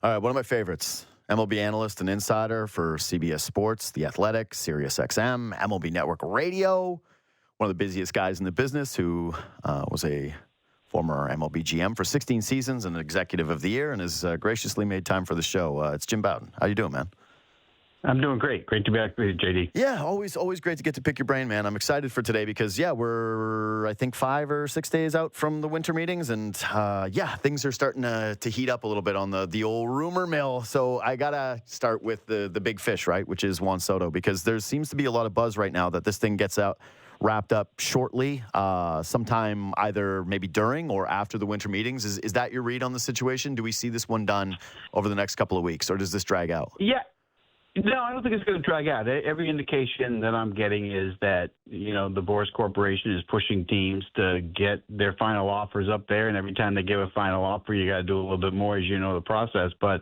All right, one of my favorites, MLB analyst and insider for CBS Sports, The Athletic, Sirius XM, MLB Network Radio, one of the busiest guys in the business who was a former MLB GM for 16 seasons and an executive of the year and has graciously made time for the show. It's Jim Bowden. How you doing, man? I'm doing great. Great to be back with you, JD. Yeah, always great to get to pick your brain, man. I'm excited for today because, we're, I think, 5 or 6 days out from the winter meetings. And, things are starting to heat up a little bit on the old rumor mill. So I got to start with the big fish, right, which is Juan Soto, because there seems to be a lot of buzz right now that this thing gets wrapped up shortly, sometime either maybe during or after the winter meetings. Is that your read on the situation? Do we see this one done over the next couple of weeks, or does this drag out? Yeah. No, I don't think it's going to drag out. Every indication that I'm getting is that, the Boras Corporation is pushing teams to get their final offers up there. And every time they give a final offer, you got to do a little bit more, as you know, the process. But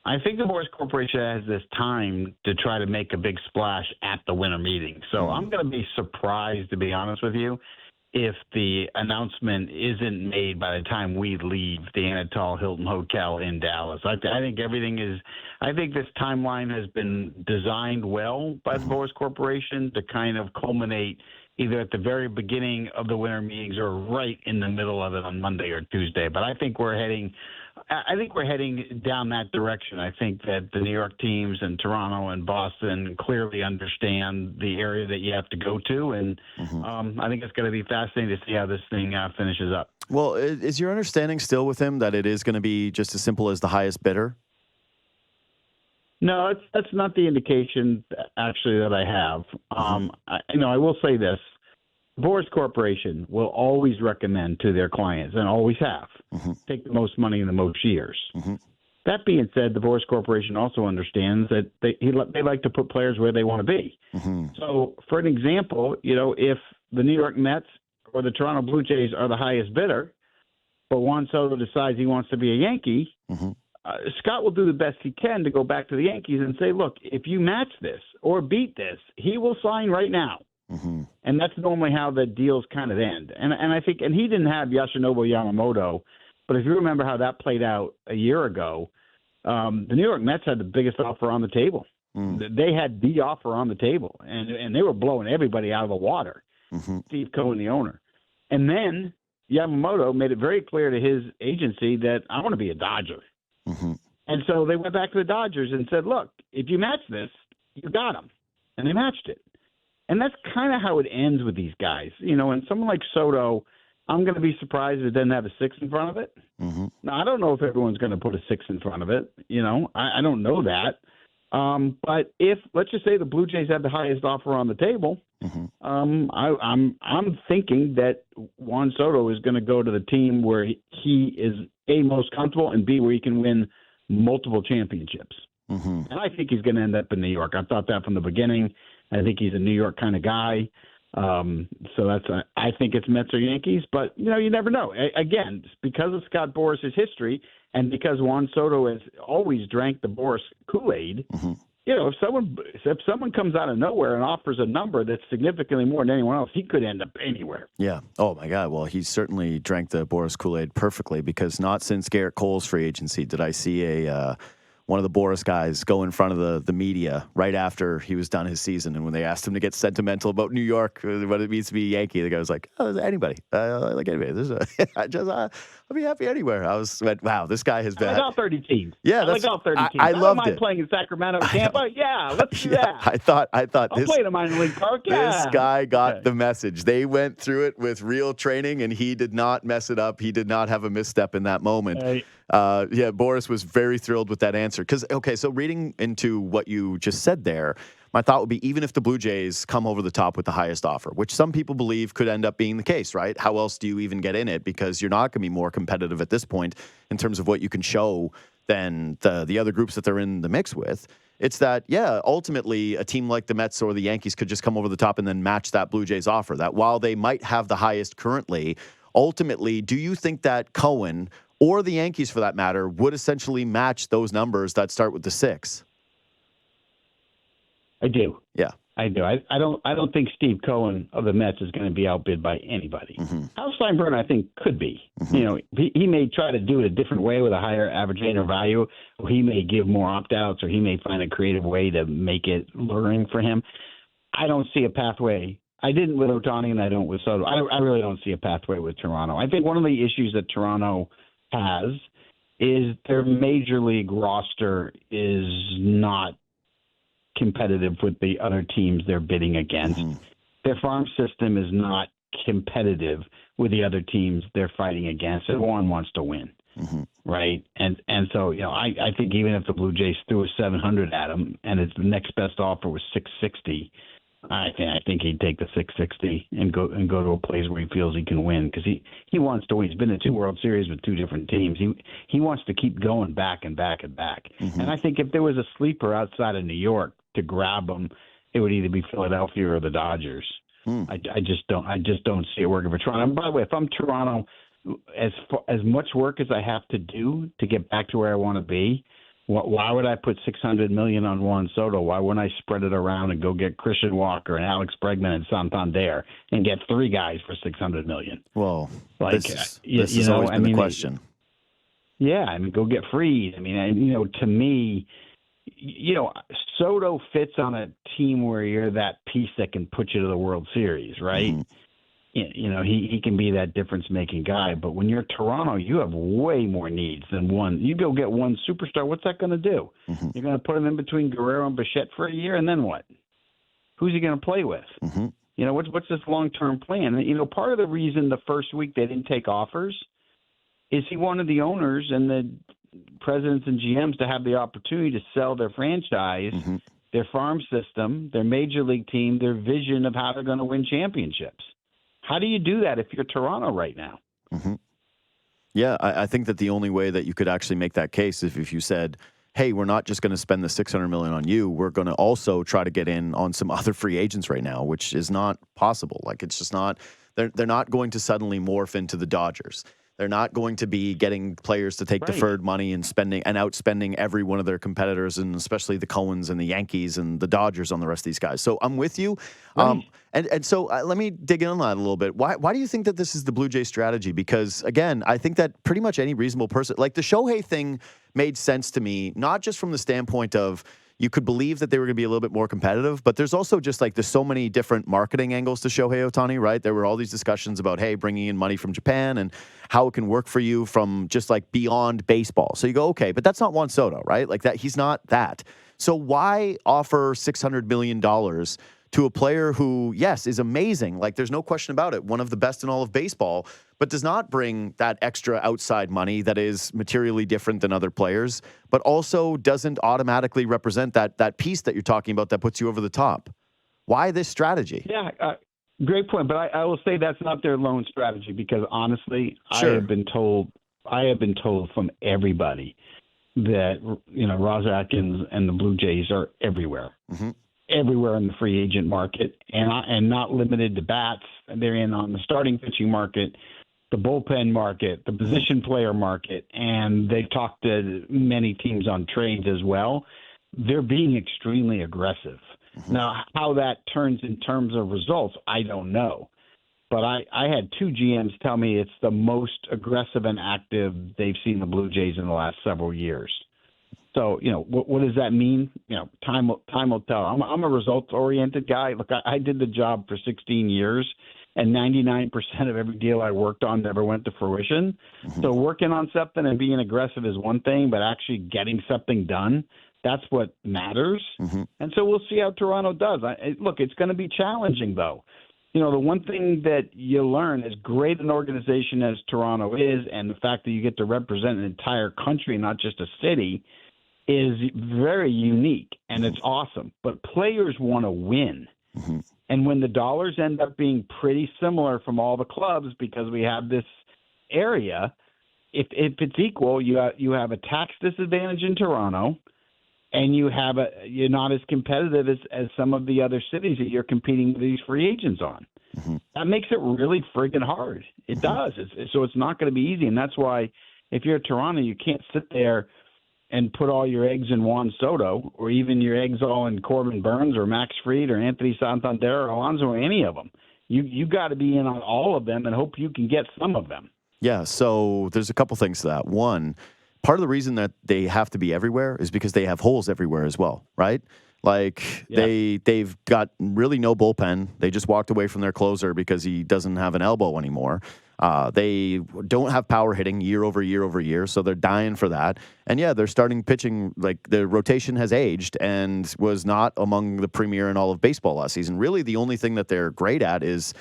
I think the Boras Corporation has this time to try to make a big splash at the winter meeting. So I'm going to be surprised, to be honest with you, if the announcement isn't made by the time we leave the Anatole Hilton Hotel in Dallas. I think this timeline has been designed well by the Boras Corporation to kind of culminate either at the very beginning of the winter meetings or right in the middle of it on Monday or Tuesday. But I think we're heading down that direction. I think that the New York teams and Toronto and Boston clearly understand the area that you have to go to, and I think it's going to be fascinating to see how this thing finishes up. Well, is your understanding still with him that it is going to be just as simple as the highest bidder? No, that's not the indication, actually, that I have. I will say this. Boras Corporation will always recommend to their clients, and always have, take the most money in the most years. That being said, the Boras Corporation also understands that they like to put players where they want to be. So, for an example, if the New York Mets or the Toronto Blue Jays are the highest bidder, but Juan Soto decides he wants to be a Yankee, Scott will do the best he can to go back to the Yankees and say, look, if you match this or beat this, he will sign right now. And that's normally how the deals kind of end. And I think, and he didn't have Yoshinobu Yamamoto, but if you remember how that played out a year ago, the New York Mets had the biggest offer on the table. They had the offer on the table, and they were blowing everybody out of the water, Steve Cohen, the owner. And then Yamamoto made it very clear to his agency that I want to be a Dodger. And so they went back to the Dodgers and said, look, if you match this, you got him. And they matched it. And that's kind of how it ends with these guys. And someone like Soto, I'm going to be surprised if it doesn't have a 6 in front of it. Now, I don't know if everyone's going to put a 6 in front of it. I don't know that. But if, let's just say the Blue Jays have the highest offer on the table, I'm thinking that Juan Soto is going to go to the team where he is, A, most comfortable, and B, where he can win multiple championships. And I think he's going to end up in New York. I thought that from the beginning. I think he's a New York kind of guy. So I think it's Mets or Yankees, but you never know. Again, because of Scott Boras' history and because Juan Soto has always drank the Boras Kool-Aid, if someone comes out of nowhere and offers a number that's significantly more than anyone else, he could end up anywhere. Yeah. Oh my God. Well, he certainly drank the Boras Kool-Aid perfectly, because not since Garrett Cole's free agency did I see one of the Boras guys go in front of the media right after he was done his season. And when they asked him to get sentimental about New York, what it means to be a Yankee, the guy was like, oh, anybody. Like anybody. I'll be happy anywhere. I went, wow, this guy has been. I like all 30 teams. Yeah, I like all 30 teams. I loved it. Playing in Sacramento, Tampa. Yeah, let's do that. I thought I'll play in a minor league park. Yeah. This guy got the message. They went through it with real training, and he did not mess it up. He did not have a misstep in that moment. Right. Boras was very thrilled with that answer. So reading into what you just said there, my thought would be, even if the Blue Jays come over the top with the highest offer, which some people believe could end up being the case, right? How else do you even get in it? Because you're not going to be more competitive at this point in terms of what you can show than the other groups that they're in the mix with. It's that, ultimately a team like the Mets or the Yankees could just come over the top and then match that Blue Jays offer. That while they might have the highest currently, ultimately, do you think that Cohen or the Yankees, for that matter, would essentially match those numbers that start with the 6? I do. Yeah. I do. I don't think Steve Cohen of the Mets is going to be outbid by anybody. Hal Steinbrenner, I think, could be. He may try to do it a different way with a higher average annual value, or he may give more opt-outs, or he may find a creative way to make it luring for him. I don't see a pathway. I didn't with Ohtani, and I don't with Soto. I really don't see a pathway with Toronto. I think one of the issues that Toronto has is their major league roster is not competitive with the other teams they're bidding against. Their farm system is not competitive with the other teams they're fighting against. Everyone wants to win, right? And so, I think even if the Blue Jays threw a 700 at him and his next best offer was 660, I think he'd take the 660 and go to a place where he feels he can win, because he wants to win. He's been in 2 World Series with 2 different teams. He wants to keep going back and back and back. And I think if there was a sleeper outside of New York to grab him, it would either be Philadelphia or the Dodgers. I just don't see it working for Toronto. And by the way, if I'm Toronto, as much work as I have to do to get back to where I want to be, why would I put $600 million on Juan Soto? Why wouldn't I spread it around and go get Christian Walker and Alex Bregman and Santander and get 3 guys for $600 million? Well, this has always been the question. Go get Freed. To me, Soto fits on a team where you're that piece that can put you to the World Series, right? He can be that difference-making guy. But when you're Toronto, you have way more needs than one. You go get one superstar, what's that going to do? You're going to put him in between Guerrero and Bichette for a year, and then what? Who's he going to play with? What's this long-term plan? Part of the reason the first week they didn't take offers is he wanted the owners and the presidents and GMs to have the opportunity to sell their franchise, their farm system, their major league team, their vision of how they're going to win championships. How do you do that if you're Toronto right now? Yeah, I think that the only way that you could actually make that case is if you said, hey, we're not just going to spend the $600 million on you. We're going to also try to get in on some other free agents right now, which is not possible. Like, it's just not – they're not going to suddenly morph into the Dodgers. They're not going to be getting players to take deferred money and spending and outspending every one of their competitors, and especially the Coens and the Yankees and the Dodgers on the rest of these guys. So I'm with you. And so let me dig in on that a little bit. Why do you think that this is the Blue Jays strategy? Because, again, I think that pretty much any reasonable person, like the Shohei thing made sense to me, not just from the standpoint of you could believe that they were going to be a little bit more competitive, but there's also just like there's so many different marketing angles to Shohei Ohtani, right? There were all these discussions about, hey, bringing in money from Japan and how it can work for you from just like beyond baseball. So you go, okay, but that's not Juan Soto, right? Like that, he's not that. So why offer $600 million to a player who, yes, is amazing. Like there's no question about it. One of the best in all of baseball, but does not bring that extra outside money that is materially different than other players, but also doesn't automatically represent that piece that you're talking about that puts you over the top. Why this strategy? Yeah, great point. But I will say that's not their lone strategy, because honestly, Sure. I have been told from everybody that, Roz Atkins and the Blue Jays are everywhere. Everywhere in the free agent market, and not limited to bats. They're in on the starting pitching market, the bullpen market, the position player market, and they've talked to many teams on trades as well. They're being extremely aggressive. Now, how that turns in terms of results, I don't know. But I had 2 GMs tell me it's the most aggressive and active they've seen the Blue Jays in the last several years. So, what does that mean? Time will tell. I'm a results-oriented guy. Look, I did the job for 16 years, and 99% of every deal I worked on never went to fruition. So working on something and being aggressive is one thing, but actually getting something done, that's what matters. And so we'll see how Toronto does. Look, it's going to be challenging, though. The one thing that you learn, as great an organization as Toronto is, and the fact that you get to represent an entire country, not just a city, is very unique, and it's awesome. But players want to win. And when the dollars end up being pretty similar from all the clubs, because we have this area, if it's equal, you have a tax disadvantage in Toronto, and you're not as competitive as some of the other cities that you're competing with these free agents on. That makes it really friggin' hard. It does. So it's not going to be easy, and that's why if you're Toronto, you can't sit there and put all your eggs in Juan Soto, or even your eggs all in Corbin Burns or Max Fried or Anthony Santander or Alonso or any of them. You got to be in on all of them and hope you can get some of them. Yeah, so there's a couple things to that. One, part of the reason that they have to be everywhere is because they have holes everywhere as well, right? Like they've got really no bullpen. They just walked away from their closer because he doesn't have an elbow anymore. They don't have power hitting year over year over year, so they're dying for that. And yeah, they're starting pitching, like the rotation has aged and was not among the premier in all of baseball last season. Really, the only thing that they're great at is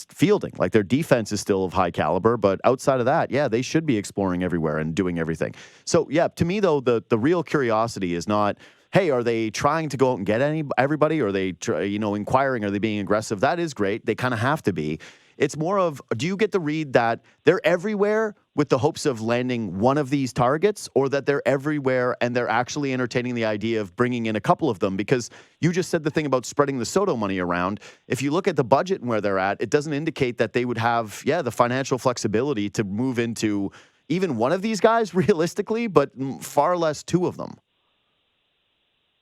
fielding. Like their defense is still of high caliber, but outside of that, yeah, they should be exploring everywhere and doing everything. So yeah, to me though, the real curiosity is not, hey, are they trying to go out and get everybody? Or are they, inquiring? Are they being aggressive? That is great. They kind of have to be. It's more of, do you get the read that they're everywhere with the hopes of landing one of these targets, or that they're everywhere and they're actually entertaining the idea of bringing in a couple of them? Because you just said the thing about spreading the Soto money around. If you look at the budget and where they're at, it doesn't indicate that they would have, the financial flexibility to move into even one of these guys realistically, but far less two of them.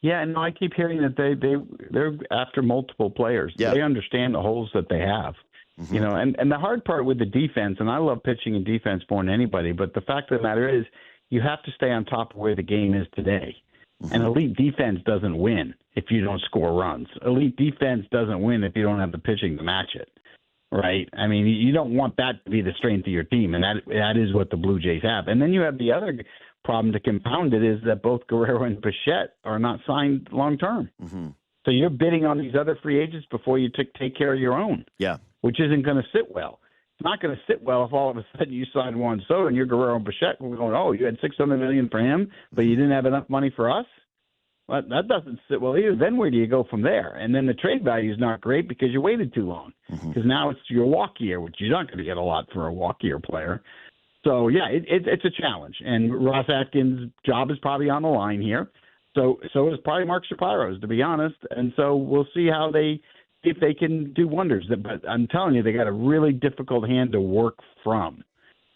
Yeah, and I keep hearing that they're after multiple players. Yeah. They understand the holes that they have. Mm-hmm. And the hard part with the defense, and I love pitching and defense more than anybody, but the fact of the matter is you have to stay on top of where the game is today. Mm-hmm. And elite defense doesn't win if you don't score runs. Elite defense doesn't win if you don't have the pitching to match it, right? I mean, you don't want that to be the strength of your team, and that is what the Blue Jays have. And then you have the other problem to compound it is that both Guerrero and Bichette are not signed long-term. Mm-hmm. So you're bidding on these other free agents before you take care of your own. Yeah. Which isn't going to sit well. It's not going to sit well if all of a sudden you sign Juan Soto and you're Guerrero and Bichette and we're going, oh, you had $600 million for him, but you didn't have enough money for us? Well, that doesn't sit well either. Then where do you go from there? And then the trade value is not great because you waited too long. Because now it's your walk year, which you're not going to get a lot for a walk year player. So, yeah, it's a challenge. And Ross Atkins' job is probably on the line here. So is probably Mark Shapiro's, to be honest. And so we'll see if they can do wonders. But I'm telling you, they got a really difficult hand to work from.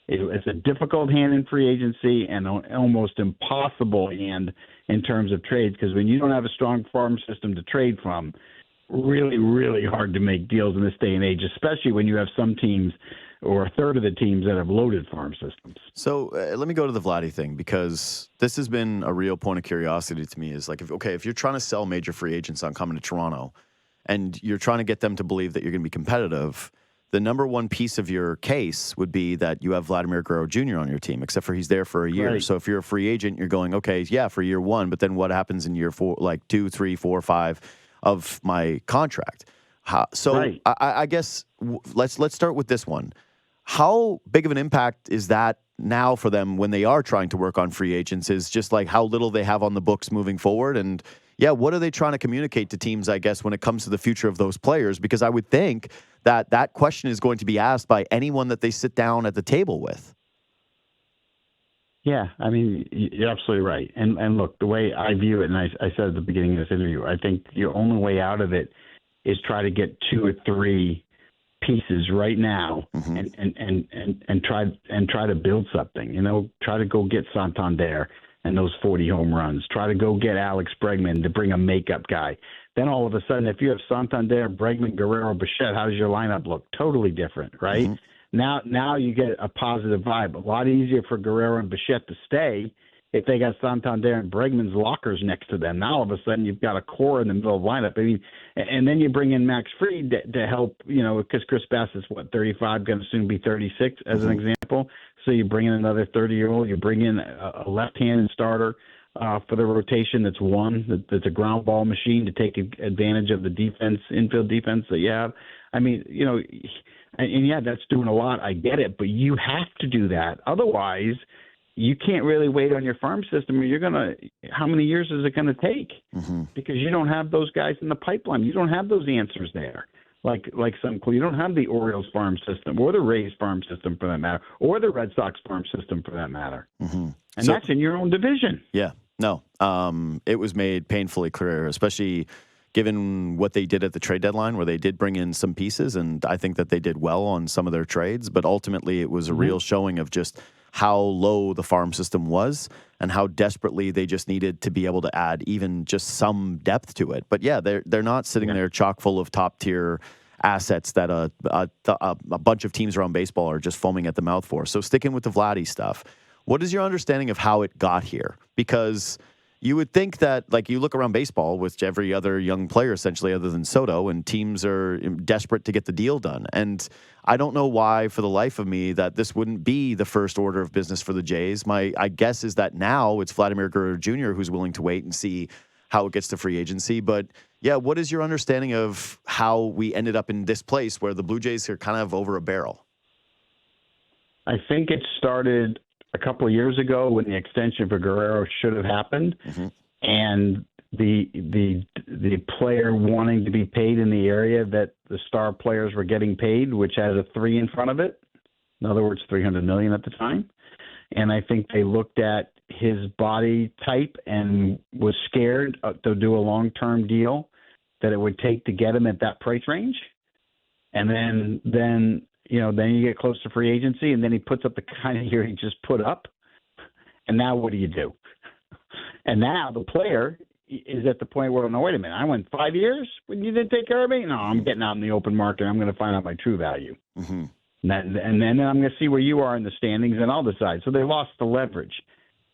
It's a difficult hand in free agency and an almost impossible hand in terms of trades, because when you don't have a strong farm system to trade from, really, really hard to make deals in this day and age, especially when you have some teams or a third of the teams that have loaded farm systems. So let me go to the Vladdy thing, because this has been a real point of curiosity to me. Is like, if you're trying to sell major free agents on coming to Toronto and you're trying to get them to believe that you're going to be competitive, the number one piece of your case would be that you have Vladimir Guerrero Jr. on your team, except for he's there for a year. Right. So if you're a free agent, you're going, okay, yeah, for year one, but then what happens in year 4, like 2, 3, 4, 5 of my contract? Right. I guess let's start with this one. How big of an impact is that now for them when they are trying to work on free agents? Is just like how little they have on the books moving forward? And yeah, what are they trying to communicate to teams, I guess, when it comes to the future of those players? Because I would think that question is going to be asked by anyone that they sit down at the table with. Yeah, I mean, you're absolutely right. And look, the way I view it, and I said at the beginning of this interview, I think your only way out of it is try to get 2 or 3 pieces right now, mm-hmm. and try to build something. Try to go get Santander and those 40 home runs. Try to go get Alex Bregman to bring a makeup guy. Then all of a sudden, if you have Santander, Bregman, Guerrero, Bichette, how does your lineup look? Totally different, right? Mm-hmm. Now you get a positive vibe. A lot easier for Guerrero and Bichette to stay if they got Santander and Bregman's lockers next to them. Now all of a sudden you've got a core in the middle of the lineup. I mean, and then you bring in Max Fried to help, because Chris Bassitt's 35, going to soon be 36 as an example. So you bring in another 30-year-old. You bring in a left-handed starter for the rotation that's a ground ball machine to take advantage of the infield defense that you have. I mean, and yeah, that's doing a lot. I get it, but you have to do that. Otherwise, you can't really wait on your farm system, or how many years is it going to take? Mm-hmm. Because you don't have those guys in the pipeline. You don't have those answers there. Like you don't have the Orioles farm system or the Rays farm system for that matter, or the Red Sox farm system for that matter. Mm-hmm. And that's in your own division. Yeah, no, it was made painfully clear, especially given what they did at the trade deadline, where they did bring in some pieces, and I think that they did well on some of their trades, but ultimately it was a real showing of just how low the farm system was and how desperately they just needed to be able to add even just some depth to it. But yeah, they're not sitting there chock full of top tier assets that a bunch of teams around baseball are just foaming at the mouth for. So sticking with the Vladdy stuff, what is your understanding of how it got here? Because you would think that, like, you look around baseball with every other young player, essentially, other than Soto, and teams are desperate to get the deal done. And I don't know why, for the life of me, that this wouldn't be the first order of business for the Jays. My guess is that now it's Vladimir Guerrero Jr. who's willing to wait and see how it gets to free agency. But, yeah, what is your understanding of how we ended up in this place where the Blue Jays are kind of over a barrel? I think it started a couple of years ago when the extension for Guerrero should have happened, and the player wanting to be paid in the area that the star players were getting paid, which has a 3 in front of it. In other words, $300 million at the time. And I think they looked at his body type and was scared to do a long-term deal that it would take to get him at that price range. And then you get close to free agency, and then he puts up the kind of year he just put up. And now what do you do? And now the player is at the point where, no, wait a minute, I went 5 years when you didn't take care of me? No, I'm getting out in the open market. I'm going to find out my true value. And then I'm going to see where you are in the standings, and I'll decide. So they lost the leverage.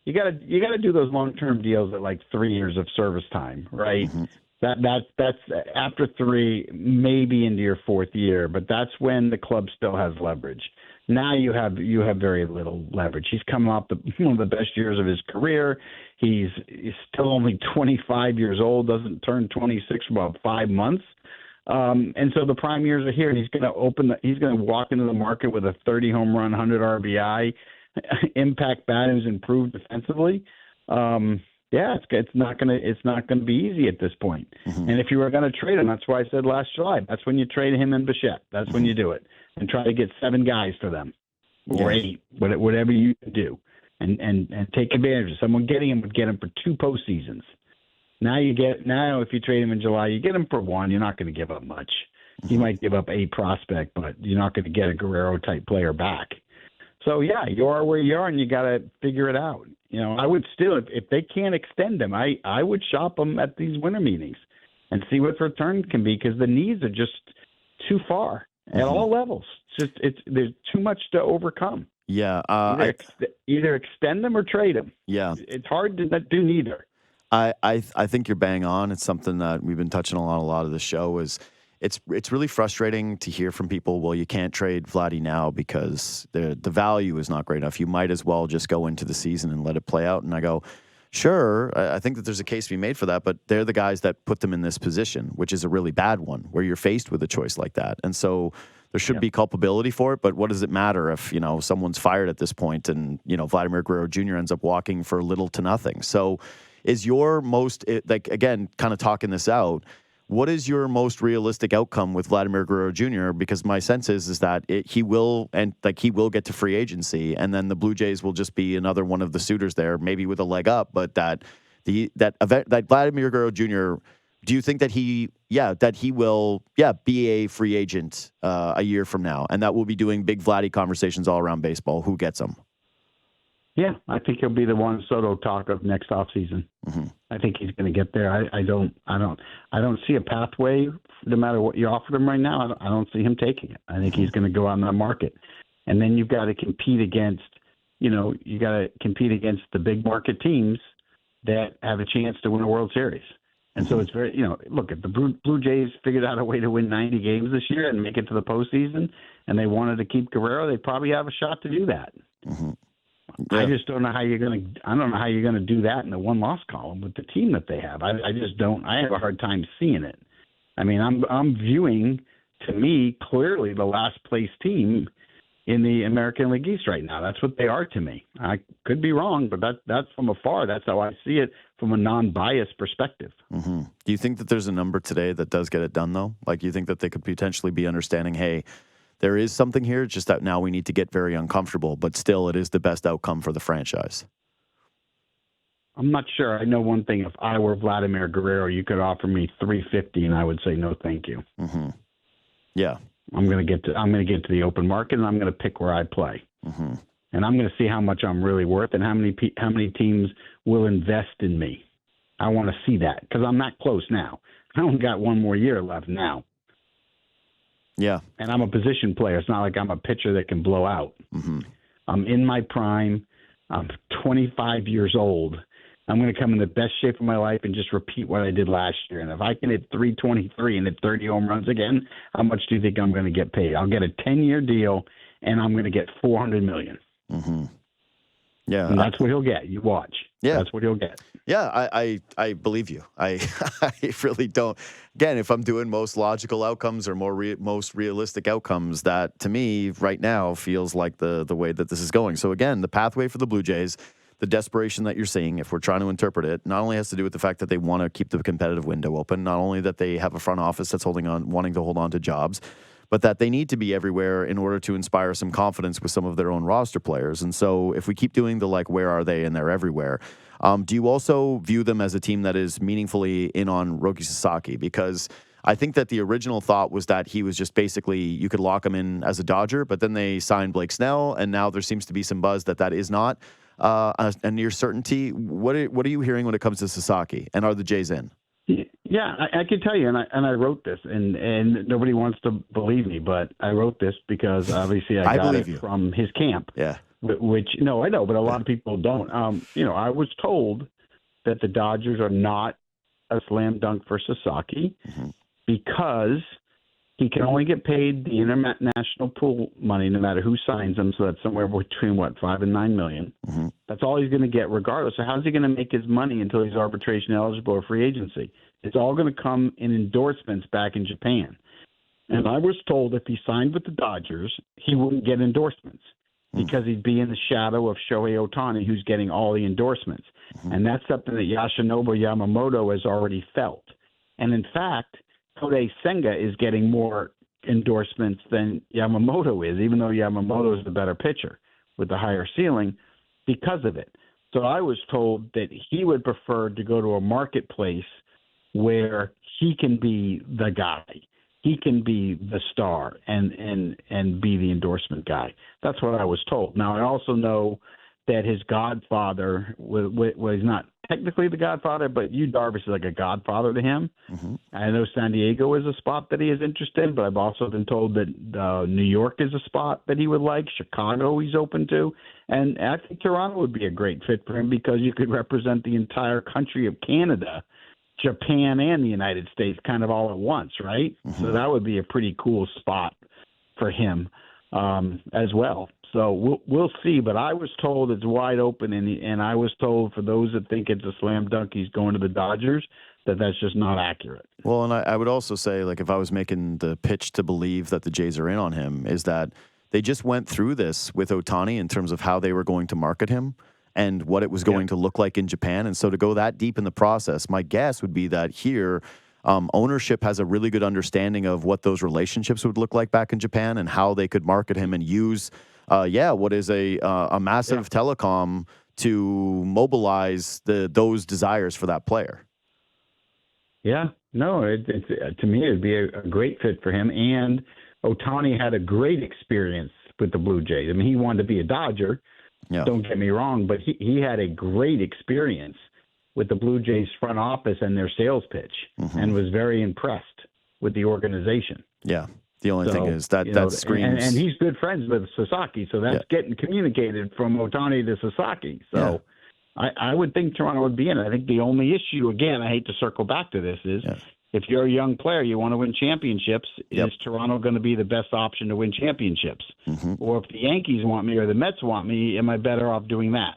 You got to do those long-term deals at like 3 years of service time, right? That's after 3, maybe into your 4th year, but that's when the club still has leverage. Now you have very little leverage. He's coming off one of the best years of his career. He's still only 25 years old, doesn't turn 26 for about 5 months. And so the prime years are here, and he's going to walk into the market with a 30 home run, 100 RBI, impact bat who's improved defensively. It's not gonna be easy at this point. And if you were going to trade him, that's why I said last July, that's when you trade him and Bichette. That's when you do it, and try to get 7 guys for them, or 8, whatever you can do, and take advantage of someone. Getting him would get him for 2 postseasons. Now if you trade him in July, you get him for 1. You're not going to give up much. You might give up a prospect, but you're not going to get a Guerrero type player back. So yeah, you are where you are, and you got to figure it out. I would still, if they can't extend him, I would shop him at these winter meetings and see what the return can be, because the needs are just too far at all levels. There's too much to overcome. Yeah, either extend them or trade them. Yeah, it's hard to do neither. I think you're bang on. It's something that we've been touching on a lot of the show. It's really frustrating to hear from people, well, you can't trade Vladdy now because the value is not great enough. You might as well just go into the season and let it play out. And I go, sure, I think that there's a case to be made for that, but they're the guys that put them in this position, which is a really bad one, where you're faced with a choice like that. And so there should be culpability for it, but what does it matter if, someone's fired at this point and, Vladimir Guerrero Jr. ends up walking for little to nothing. So is your most, again, kind of talking this out, what is your most realistic outcome with Vladimir Guerrero Jr.? Because my sense is that he will get to free agency, and then the Blue Jays will just be another one of the suitors there, maybe with a leg up. But that Vladimir Guerrero Jr., do you think that he will be a free agent a year from now, and that we'll be doing big Vladdy conversations all around baseball? Who gets him? Yeah, I think he'll be the Juan Soto talk of next offseason. I think he's going to get there. I don't see a pathway. No matter what you offer him right now, I don't see him taking it. I think he's going to go on the market, and then you've got to compete against, the big market teams that have a chance to win a World Series. And so it's very, look, if the Blue Jays figured out a way to win 90 games this year and make it to the postseason, and they wanted to keep Guerrero, they probably have a shot to do that. Yeah. I just don't know how you're going to do that in the 1-loss column with the team that they have. I just don't. I have a hard time seeing it. I mean, I'm viewing, to me, clearly the last place team in the American League East right now. That's what they are to me. I could be wrong, but that's from afar. That's how I see it from a non-biased perspective. Do you think that there's a number today that does get it done, though? Like, you think that they could potentially be understanding, hey, there is something here, just that now we need to get very uncomfortable, but still it is the best outcome for the franchise? I'm not sure. I know one thing. If I were Vladimir Guerrero, you could offer me $350 and I would say no thank you. Yeah. I'm going to get to the open market, and I'm going to pick where I play. and I'm going to see how much I'm really worth and how many teams will invest in me. I want to see that because I'm not close now. I only got one more year left now. Yeah. And I'm a position player. It's not like I'm a pitcher that can blow out. Mm-hmm. I'm in my prime. I'm 25 years old. I'm going to come in the best shape of my life and just repeat what I did last year. And if I can hit 323 and hit 30 home runs again, how much do you think I'm going to get paid? I'll get a 10-year deal, and I'm going to get $400 million. Mm-hmm. Yeah. And that's what he'll get. You watch. Yeah. That's what he'll get. Yeah, I believe you. I really don't. Again, if I'm doing most logical outcomes or most realistic outcomes, that to me right now feels like the way that this is going. So again, the pathway for the Blue Jays, the desperation that you're seeing, if we're trying to interpret it, not only has to do with the fact that they want to keep the competitive window open, not only that they have a front office that's wanting to hold on to jobs, but that they need to be everywhere in order to inspire some confidence with some of their own roster players. And so if we keep doing the where are they and they're everywhere, do you also view them as a team that is meaningfully in on Roki Sasaki? Because I think that the original thought was that he was just basically, you could lock him in as a Dodger, but then they signed Blake Snell, and now there seems to be some buzz that is not a near certainty. What are you hearing when it comes to Sasaki, and are the Jays in? Yeah, I can tell you, and I wrote this, and nobody wants to believe me, but I wrote this because obviously I got it from his camp. Yeah. Which, no, I know, but a lot of people don't. I was told that the Dodgers are not a slam dunk for Sasaki because he can only get paid the international pool money no matter who signs him. So that's somewhere between, $5 and $9 million. Mm-hmm. That's all he's going to get regardless. So how's he going to make his money until he's arbitration eligible or free agency? It's all going to come in endorsements back in Japan. And I was told if he signed with the Dodgers, he wouldn't get endorsements because he'd be in the shadow of Shohei Ohtani, who's getting all the endorsements. Mm-hmm. And that's something that Yoshinobu Yamamoto has already felt. And in fact, Kodai Senga is getting more endorsements than Yamamoto is, even though Yamamoto is the better pitcher with the higher ceiling because of it. So I was told that he would prefer to go to a marketplace where he can be the guy. He can be the star and be the endorsement guy. That's what I was told. Now, I also know that his godfather, well, he's not technically the godfather, but Yu Darvish is like a godfather to him. Mm-hmm. I know San Diego is a spot that he is interested in, but I've also been told that New York is a spot that he would like. Chicago he's open to. And I think Toronto would be a great fit for him because you could represent the entire country of Canada, Japan, and the United States kind of all at once, right? Mm-hmm. So that would be a pretty cool spot for him as well. So we'll see, but I was told it's wide open, and I was told for those that think it's a slam dunk he's going to the Dodgers, that's just not accurate. Well, and I would also say, if I was making the pitch to believe that the Jays are in on him, is that they just went through this with Ohtani in terms of how they were going to market him and what it was going to look like in Japan. And so to go that deep in the process, my guess would be that here ownership has a really good understanding of what those relationships would look like back in Japan and how they could market him and use what is a massive telecom to mobilize those desires for that player. Yeah, no, it's to me it'd be a great fit for him. And Ohtani had a great experience with the Blue Jays. I mean, he wanted to be a Dodger. Yeah. Don't get me wrong, but he had a great experience with the Blue Jays front office and their sales pitch, and was very impressed with the organization. Yeah. The only thing is that screams. And he's good friends with Sasaki, so that's getting communicated from Ohtani to Sasaki. So I would think Toronto would be in it. I think the only issue, again, I hate to circle back to this, is if you're a young player, you want to win championships, is Toronto going to be the best option to win championships? Mm-hmm. Or if the Yankees want me or the Mets want me, am I better off doing that?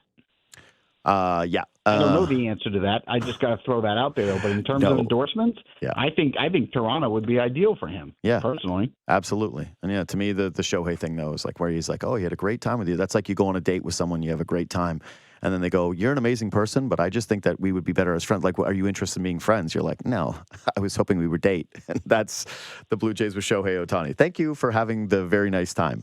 I don't know the answer to that. I just got to throw that out there, though. But in terms of endorsements, I think Toronto would be ideal for him. Yeah, personally, absolutely. And to me, the Shohei thing though is where he's like, "Oh, he had a great time with you." That's like you go on a date with someone, you have a great time, and then they go, "You're an amazing person, but I just think that we would be better as friends." Like, are you interested in being friends? You're like, "No, I was hoping we would date." And that's the Blue Jays with Shohei Ohtani. Thank you for having the very nice time.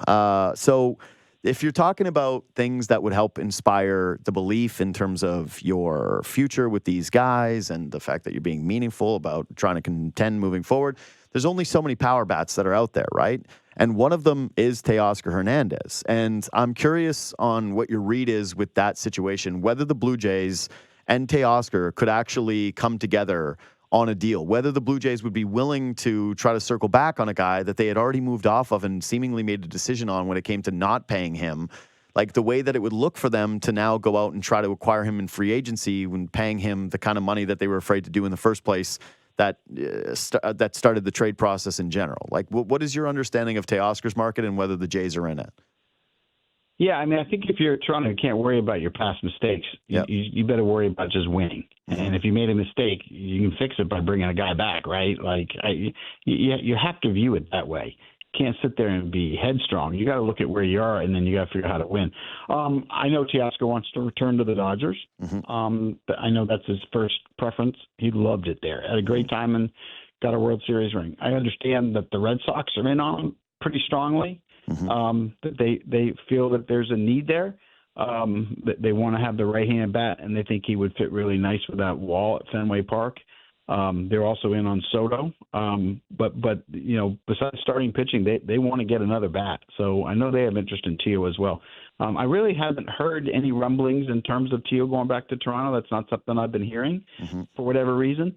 So. If you're talking about things that would help inspire the belief in terms of your future with these guys and the fact that you're being meaningful about trying to contend moving forward, there's only so many power bats that are out there, right? And one of them is Teoscar Hernandez. And I'm curious on what your read is with that situation, whether the Blue Jays and Teoscar could actually come together on a deal, whether the Blue Jays would be willing to try to circle back on a guy that they had already moved off of and seemingly made a decision on when it came to not paying him. Like the way that it would look for them to now go out and try to acquire him in free agency when paying him the kind of money that they were afraid to do in the first place that started the trade process in general. Like what is your understanding of Teoscar's market and whether the Jays are in it? Yeah, I mean, I think if you're Toronto, you can't worry about your past mistakes. Yep. You better worry about just winning. Mm-hmm. And if you made a mistake, you can fix it by bringing a guy back, right? Like you have to view it that way. You can't sit there and be headstrong. You got to look at where you are, and then you got to figure out how to win. I know Teoscar wants to return to the Dodgers. Mm-hmm. I know that's his first preference. He loved it there. Had a great time and got a World Series ring. I understand that the Red Sox are in on him pretty strongly. Mm-hmm. That they feel that there's a need there. That they want to have the right-handed bat, and they think he would fit really nice with that wall at Fenway Park. They're also in on Soto. But you know, besides starting pitching, they want to get another bat. So I know they have interest in Teo as well. I really haven't heard any rumblings in terms of Teo going back to Toronto. That's not something I've been hearing for whatever reason.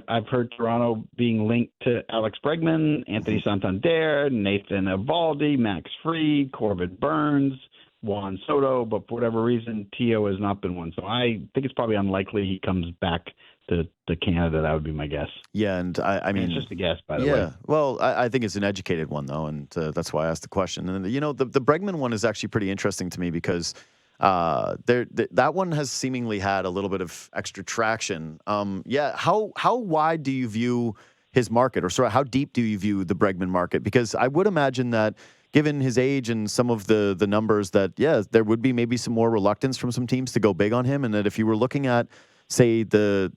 I've heard Toronto being linked to Alex Bregman, Anthony Santander, Nathan Eovaldi, Max Fried, Corbin Burns, Juan Soto, but for whatever reason, Teo has not been one. So I think it's probably unlikely he comes back to Canada. That would be my guess. Yeah, and I mean, it's just a guess, by the way. Yeah, well, I think it's an educated one, though, and that's why I asked the question. And, you know, the Bregman one is actually pretty interesting to me because that one has seemingly had a little bit of extra traction. How wide do you view his market, or sort of how deep do you view the Bregman market? Because I would imagine that given his age and some of the numbers that, there would be maybe some more reluctance from some teams to go big on him. And that if you were looking at, say, the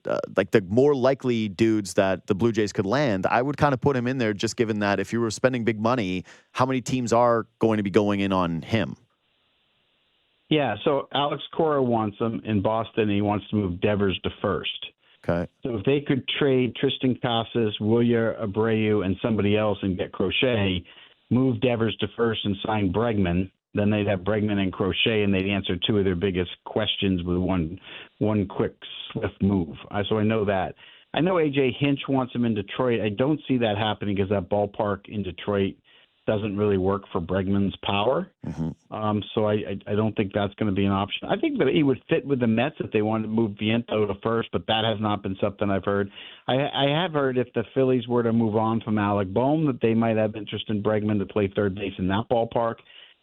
more likely dudes that the Blue Jays could land, I would kind of put him in there just given that if you were spending big money, how many teams are going to be going in on him? Yeah, so Alex Cora wants him in Boston, and he wants to move Devers to first. Okay. So if they could trade Tristan Casas, Wilyer Abreu, and somebody else and get Crochet, move Devers to first and sign Bregman, then they'd have Bregman and Crochet, and they'd answer two of their biggest questions with one quick, swift move. So I know that. I know A.J. Hinch wants him in Detroit. I don't see that happening because that ballpark in Detroit doesn't really work for Bregman's power. Mm-hmm. So I don't think that's going to be an option. I think that he would fit with the Mets if they wanted to move Viento to first, but that has not been something I've heard. I have heard if the Phillies were to move on from Alec Boehm that they might have interest in Bregman to play third base in that ballpark,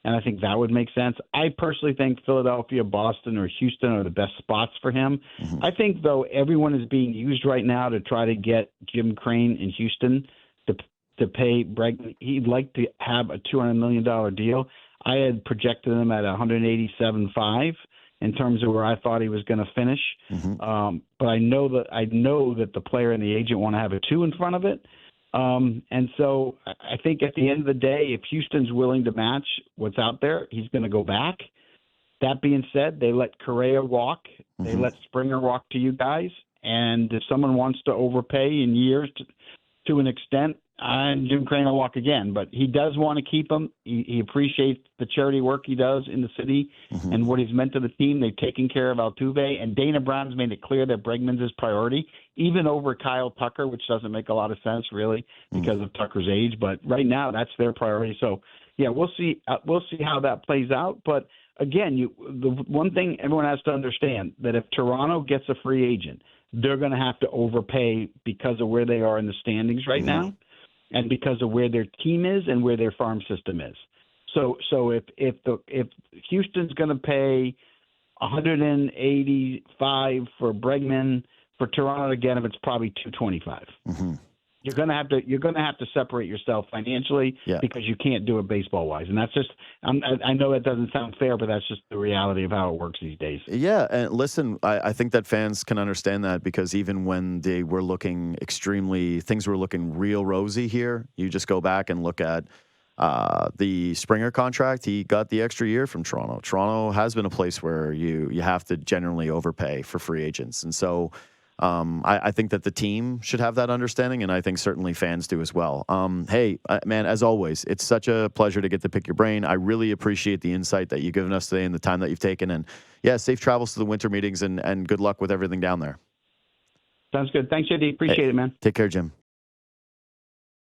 and I think that would make sense. I personally think Philadelphia, Boston, or Houston are the best spots for him. Mm-hmm. I think, though, everyone is being used right now to try to get Jim Crane in Houston to pay Bregman. He'd like to have a $200 million deal. I had projected him at 187.5 in terms of where I thought he was going to finish. Mm-hmm. But I know that the player and the agent want to have a 2 in front of it. And so I think at the end of the day, if Houston's willing to match what's out there, he's going to go back. That being said, they let Correa walk. Mm-hmm. They let Springer walk to you guys. And if someone wants to overpay in years to an extent, Jim Crane will walk again, but he does want to keep him. He appreciates the charity work he does in the city mm-hmm. and what he's meant to the team. They've taken care of Altuve, and Dana Brown's made it clear that Bregman's his priority, even over Kyle Tucker, which doesn't make a lot of sense really because of Tucker's age. But right now, that's their priority. So, yeah, we'll see. We'll see how that plays out. But again, the one thing everyone has to understand that if Toronto gets a free agent, they're going to have to overpay because of where they are in the standings right mm-hmm. now. And because of where their team is and where their farm system is. So if Houston's going to pay 185 for Bregman, for Toronto to get him, it's probably 225. Mm-hmm. You're going to have to separate yourself financially because you can't do it baseball wise, and that's just. I know that doesn't sound fair, but that's just the reality of how it works these days. Yeah, and listen, I think that fans can understand that because even when they were looking things were looking real rosy here. You just go back and look at the Springer contract. He got the extra year from Toronto. Toronto has been a place where you have to generally overpay for free agents, and so. I think that the team should have that understanding, and I think certainly fans do as well. Hey, man, as always, it's such a pleasure to get to pick your brain. I really appreciate the insight that you've given us today and the time that you've taken. And, yeah, safe travels to the winter meetings, and good luck with everything down there. Sounds good. Thanks, JD. Appreciate it, man. Take care, Jim.